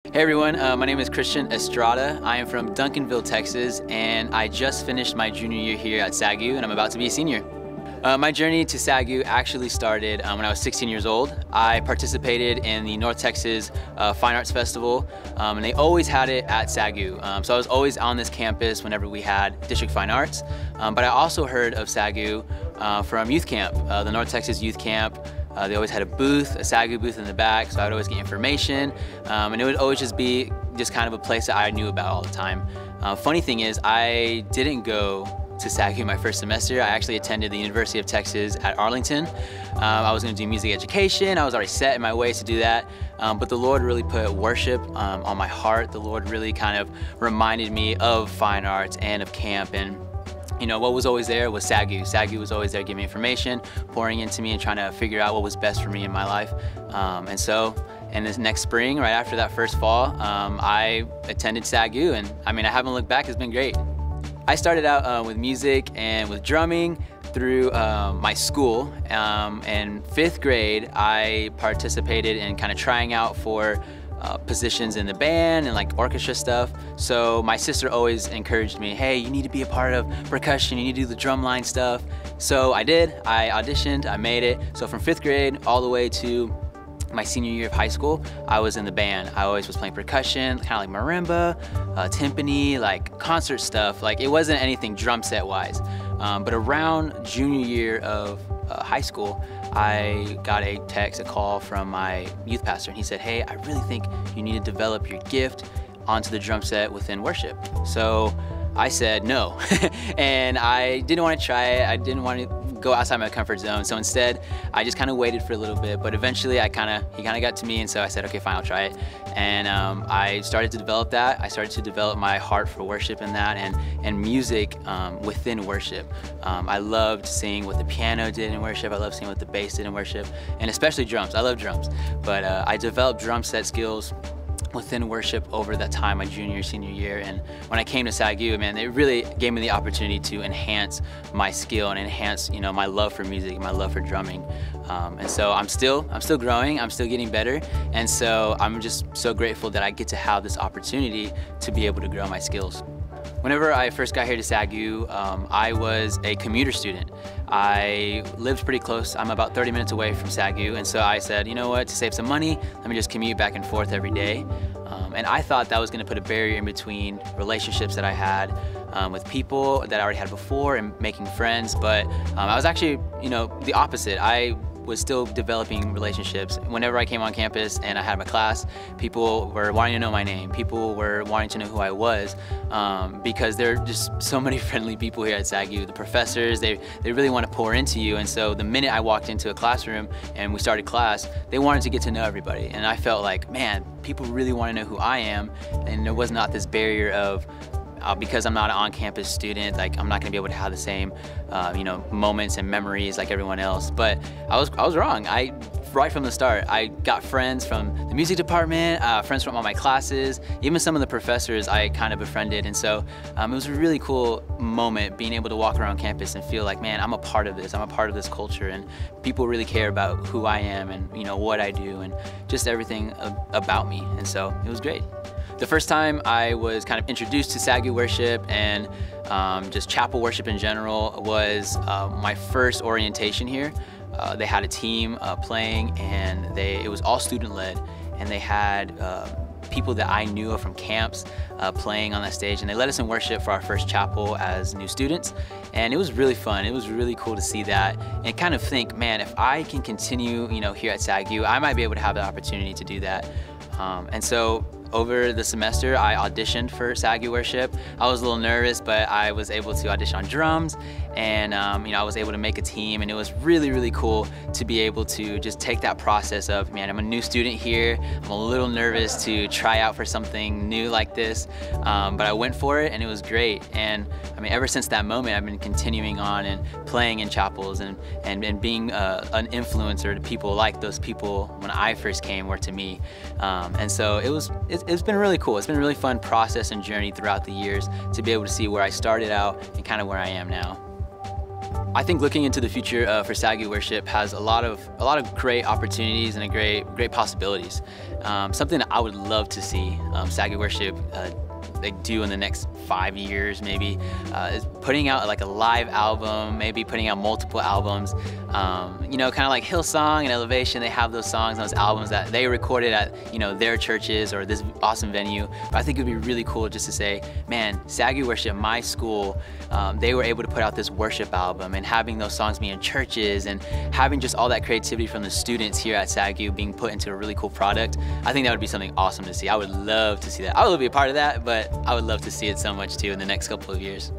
Hey everyone, my name is Christian Estrada. I am from Duncanville, Texas, and I just finished my junior year here at SAGU, and I'm about to be a senior. My journey to SAGU actually started when I was 16 years old. I participated in the North Texas Fine Arts Festival, and they always had it at SAGU. So I was always on this campus whenever we had District Fine Arts. But I also heard of SAGU from youth camp, the North Texas Youth Camp. They always had a booth, a SAGU booth in the back, so I would always get information. And it would always just be kind of a place that I knew about all the time. Funny thing is, I didn't go to SAGU my first semester. I actually attended the University of Texas at Arlington. I was going to do music education. I was already set in my ways to do that. But the Lord really put worship on my heart. The Lord really kind of reminded me of fine arts and of camp. And you know, what was always there was SAGU. SAGU was always there giving me information, pouring into me and trying to figure out what was best for me in my life. And so, in this next spring, right after that first fall, I attended SAGU, and I mean, I haven't looked back. It's been great. I started out with music and with drumming through my school. In 5th grade, I participated in kind of trying out for positions in the band and like orchestra stuff. So my sister always encouraged me, hey, you need to be a part of percussion, you need to do the drumline stuff. So I did, I auditioned, I made it. So from 5th grade all the way to my senior year of high school, I was in the band. I always was playing percussion, kind of like marimba, timpani, like concert stuff. Like it wasn't anything drum set wise. But around junior year of high school, I got a call from my youth pastor, and he said, hey, I really think you need to develop your gift onto the drum set within worship. So I said no, and I didn't want to try it. I didn't want to go outside my comfort zone. So instead, I just kind of waited for a little bit, but eventually he kind of got to me, and so I said, okay, fine, I'll try it. And I started to develop that. I started to develop my heart for worship in that, and music within worship. I loved seeing what the piano did in worship. I loved seeing what the bass did in worship, and especially drums. I love drums, but I developed drum set skills within worship over that time, my junior, senior year. And when I came to SAGU, man, it really gave me the opportunity to enhance my skill and enhance, you know, my love for music, my love for drumming. And so I'm still growing, I'm still getting better. And so I'm just so grateful that I get to have this opportunity to be able to grow my skills. Whenever I first got here to SAGU, I was a commuter student. I lived pretty close. I'm about 30 minutes away from SAGU, and so I said, you know what, to save some money, let me just commute back and forth every day. And I thought that was going to put a barrier in between relationships that I had with people that I already had before and making friends, but I was actually, you know, the opposite. I was still developing relationships. Whenever I came on campus and I had my class, people were wanting to know my name. People were wanting to know who I was because there are just so many friendly people here at SAGU. The professors, they really want to pour into you, and so the minute I walked into a classroom and we started class, they wanted to get to know everybody. And I felt like, man, people really want to know who I am, and there was not this barrier of because I'm not an on-campus student, like I'm not gonna be able to have the same, you know, moments and memories like everyone else. But I was wrong. Right from the start, I got friends from the music department, friends from all my classes, even some of the professors I kind of befriended. And so it was a really cool moment being able to walk around campus and feel like, man, I'm a part of this. I'm a part of this culture, and people really care about who I am and, you know, what I do and just everything about me. And so it was great. The first time I was kind of introduced to SAGU Worship and just chapel worship in general was my first orientation here. They had a team playing, and it was all student-led, and they had people that I knew from camps playing on that stage, and they let us in worship for our first chapel as new students, and it was really fun. It was really cool to see that and kind of think, man, if I can continue, you know, here at SAGU, I might be able to have the opportunity to do that. And so over the semester, I auditioned for SAGU Worship. I was a little nervous, but I was able to audition on drums, and you know, I was able to make a team, and it was really, really cool to be able to just take that process of, man, I'm a new student here, I'm a little nervous to try out for something new like this, but I went for it, and it was great. And I mean, ever since that moment, I've been continuing on and playing in chapels and being an influencer to people like those people when I first came were to me. And so it's been really cool. It's been a really fun process and journey throughout the years to be able to see where I started out and kind of where I am now. I think looking into the future for SAGU Worship has a lot of great opportunities and great possibilities. Something that I would love to see SAGU Worship do in the next 5 years maybe is putting out like a live album, maybe putting out multiple albums. You know, kind of like Hillsong and Elevation, they have those songs and those albums that they recorded at, you know, their churches or this awesome venue. But I think it would be really cool just to say, man, SAGU Worship, my school, they were able to put out this worship album, and having those songs be in churches and having just all that creativity from the students here at SAGU being put into a really cool product. I think that would be something awesome to see. I would love to see that. I would be a part of that, but I would love to see it so much too in the next couple of years.